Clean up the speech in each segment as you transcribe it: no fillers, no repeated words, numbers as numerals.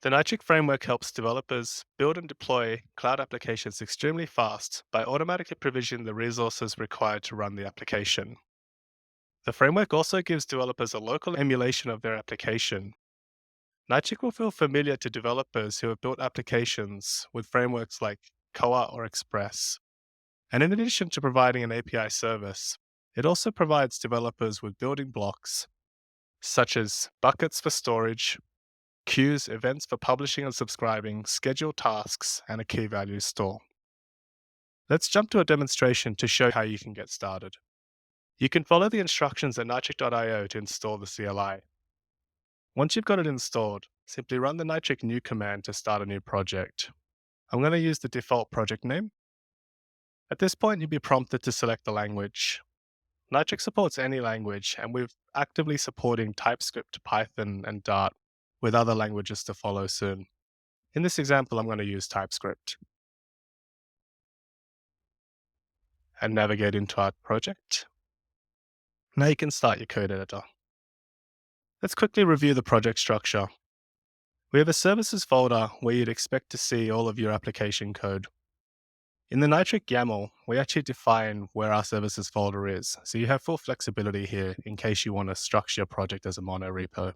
The Nitric framework helps developers build and deploy cloud applications extremely fast by automatically provisioning the resources required to run the application. The framework also gives developers a local emulation of their application. Nitric will feel familiar to developers who have built applications with frameworks like Koa or Express. And in addition to providing an API service, it also provides developers with building blocks such as buckets for storage, queues, events for publishing and subscribing, scheduled tasks, and a key value store. Let's jump to a demonstration to show how you can get started. You can follow the instructions at nitric.io to install the CLI. Once you've got it installed, simply run the nitric new command to start a new project. I'm going to use the default project name. At this point, you'll be prompted to select the language. Nitric supports any language, and we're actively supporting TypeScript, Python, and Dart, with other languages to follow soon. In this example, I'm going to use TypeScript and navigate into our project. Now you can start your code editor. Let's quickly review the project structure. We have a services folder where you'd expect to see all of your application code. In the Nitric YAML, we actually define where our services folder is, so you have full flexibility here in case you want to structure your project as a mono repo.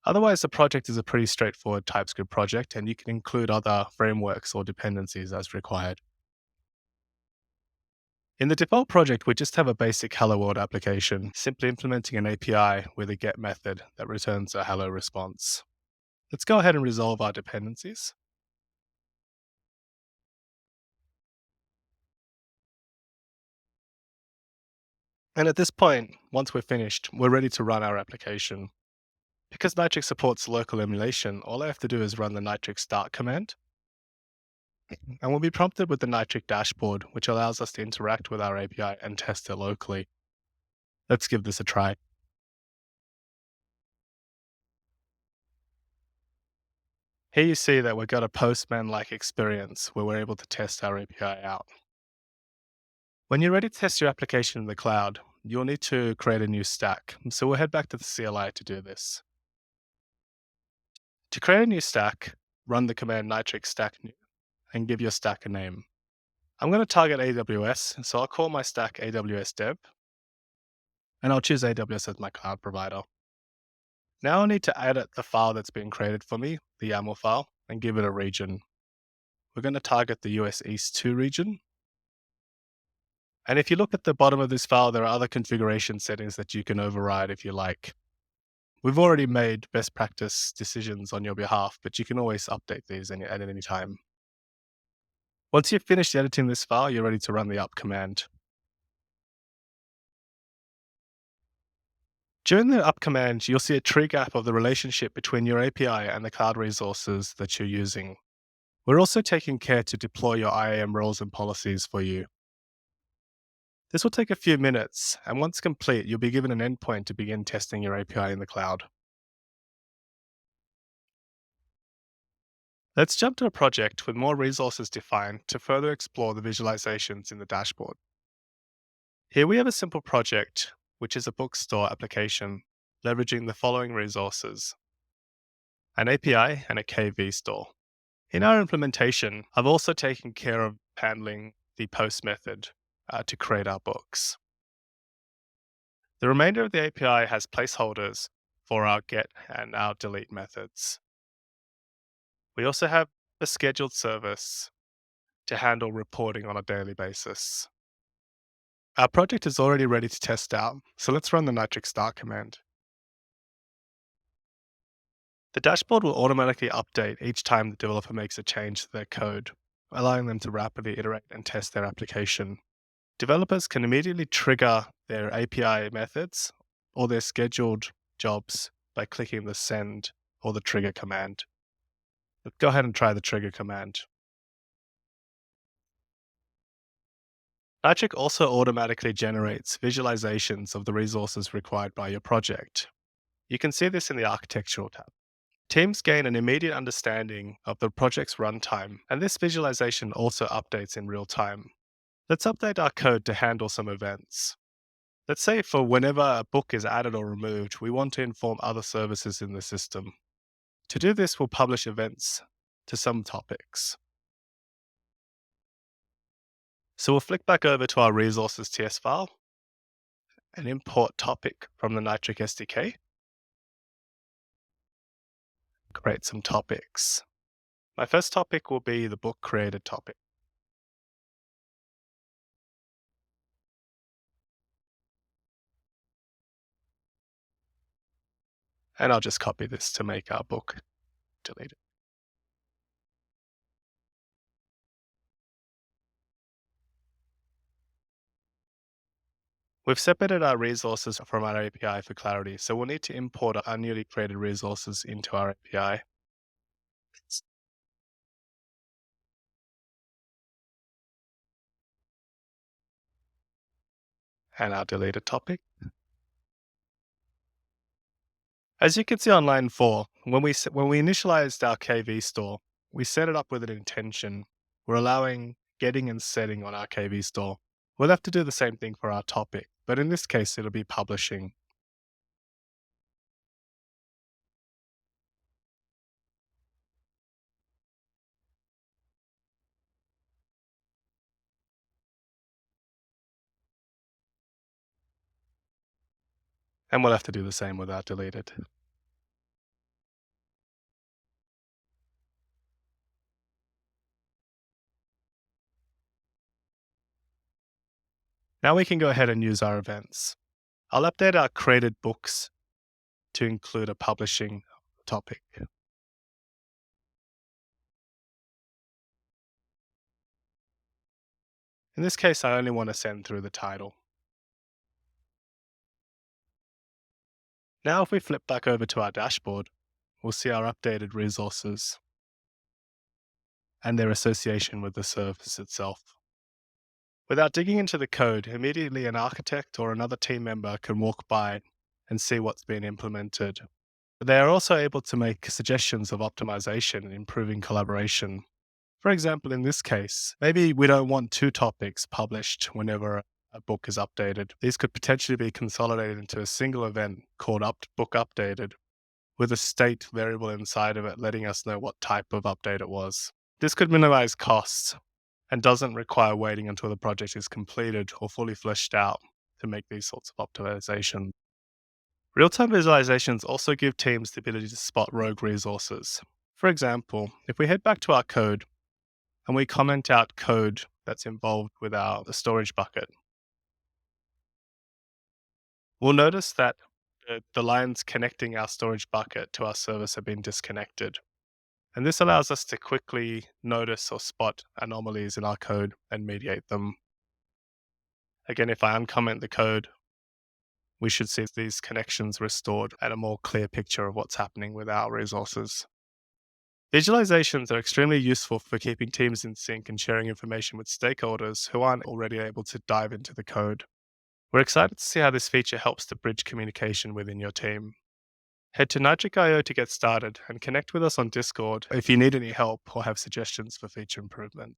Otherwise, the project is a pretty straightforward TypeScript project, and you can include other frameworks or dependencies as required. In the default project, we just have a basic Hello World application, simply implementing an API with a get method that returns a hello response. Let's go ahead and resolve our dependencies. And at this point, once we're finished, we're ready to run our application. Because Nitric supports local emulation, all I have to do is run the Nitric start command, and we'll be prompted with the Nitric dashboard, which allows us to interact with our API and test it locally. Let's give this a try. Here you see that we've got a Postman-like experience where we're able to test our API out. When you're ready to test your application in the cloud, you'll need to create a new stack. So we'll head back to the CLI to do this. To create a new stack, run the command nitric stack new and give your stack a name. I'm going to target AWS, so I'll call my stack AWS Dev, and I'll choose AWS as my cloud provider. Now I'll need to edit the file that's been created for me, the YAML file, and give it a region. We're going to target the US East 2 region. And if you look at the bottom of this file, there are other configuration settings that you can override if you like. We've already made best practice decisions on your behalf, but you can always update these at any time. Once you've finished editing this file, you're ready to run the up command. During the up command, you'll see a tree gap of the relationship between your API and the cloud resources that you're using. We're also taking care to deploy your IAM roles and policies for you. This will take a few minutes, and once complete, you'll be given an endpoint to begin testing your API in the cloud. Let's jump to a project with more resources defined to further explore the visualizations in the dashboard. Here we have a simple project, which is a bookstore application, leveraging the following resources: an API and a KV store. In our implementation, I've also taken care of handling the post method to create our books. The remainder of the API has placeholders for our get and our delete methods. We also have a scheduled service to handle reporting on a daily basis. Our project is already ready to test out, so let's run the nitric start command. The dashboard will automatically update each time the developer makes a change to their code, allowing them to rapidly iterate and test their application. Developers can immediately trigger their API methods or their scheduled jobs by clicking the send or the trigger command. Let's go ahead and try the trigger command. Nitric also automatically generates visualizations of the resources required by your project. You can see this in the Architectural tab. Teams gain an immediate understanding of the project's runtime, and this visualization also updates in real time. Let's update our code to handle some events. Let's say for whenever a book is added or removed, we want to inform other services in the system. To do this, we'll publish events to some topics. So we'll flick back over to our resources TS file and import topic from the Nitric SDK. Create some topics. My first topic will be the book created topic. And I'll just copy this to make our book. Delete it. We've separated our resources from our API for clarity, so we'll need to import our newly created resources into our API. And our deleted topic. As you can see on line 4, when we initialized our KV store, we set it up with an intention. We're allowing getting and setting on our KV store. We'll have to do the same thing for our topic, but in this case, it'll be publishing. And we'll have to do the same with our deleted. Now we can go ahead and use our events. I'll update our created books to include a publishing topic. In this case, I only want to send through the title. Now if we flip back over to our dashboard, we'll see our updated resources and their association with the service itself. Without digging into the code, immediately an architect or another team member can walk by and see what's been implemented. They are also able to make suggestions of optimization and improving collaboration. For example, in this case, maybe we don't want two topics published whenever a book is updated. These could potentially be consolidated into a single event called book updated, with a state variable inside of it letting us know what type of update it was. This could minimize costs and doesn't require waiting until the project is completed or fully fleshed out to make these sorts of optimizations. Real-time visualizations also give teams the ability to spot rogue resources. For example, if we head back to our code and we comment out code that's involved with the storage bucket, we'll notice that the lines connecting our storage bucket to our service have been disconnected. And this allows us to quickly notice or spot anomalies in our code and mediate them. Again, if I uncomment the code, we should see these connections restored and a more clear picture of what's happening with our resources. Visualizations are extremely useful for keeping teams in sync and sharing information with stakeholders who aren't already able to dive into the code. We're excited to see how this feature helps to bridge communication within your team. Head to Nitric.io to get started and connect with us on Discord if you need any help or have suggestions for feature improvement.